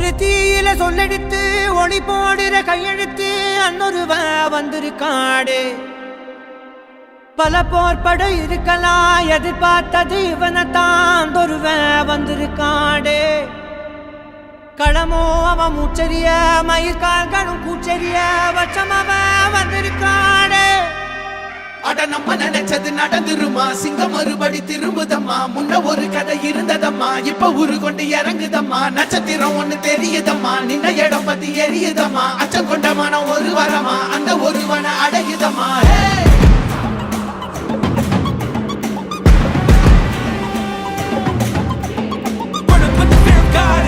ஒரு தீயில சொல்லெடுத்து ஒளி போடுற கையெழுத்து அன்னொருவ வந்திருக்காடு பல போர்பட இருக்கலாம் எதிர்பார்த்தது இவனைத்தான் ஒருவ வந்திருக்காடு களமோ அவன் மூச்சரிய மயிர்கால்களும் கூச்சரிய வச்சம் அவன் வந்திருக்காடு அட நம்ம நினைச்சது நடந்துருமா சிங்கம் மறுபடி திரும்புதம்மா முன்ன ஒரு கதை இருந்ததம்மா இப்ப ஊரு கொண்டு இறங்குதம்மா நட்சத்திரம் ஒண்ணு தெரியுதம்மா நின்ன இடம் பத்தி எரியுதம்மா அச்சம் கொண்ட மனம் ஒரு வரமா அந்த ஒருவனை அடையுதம்மா God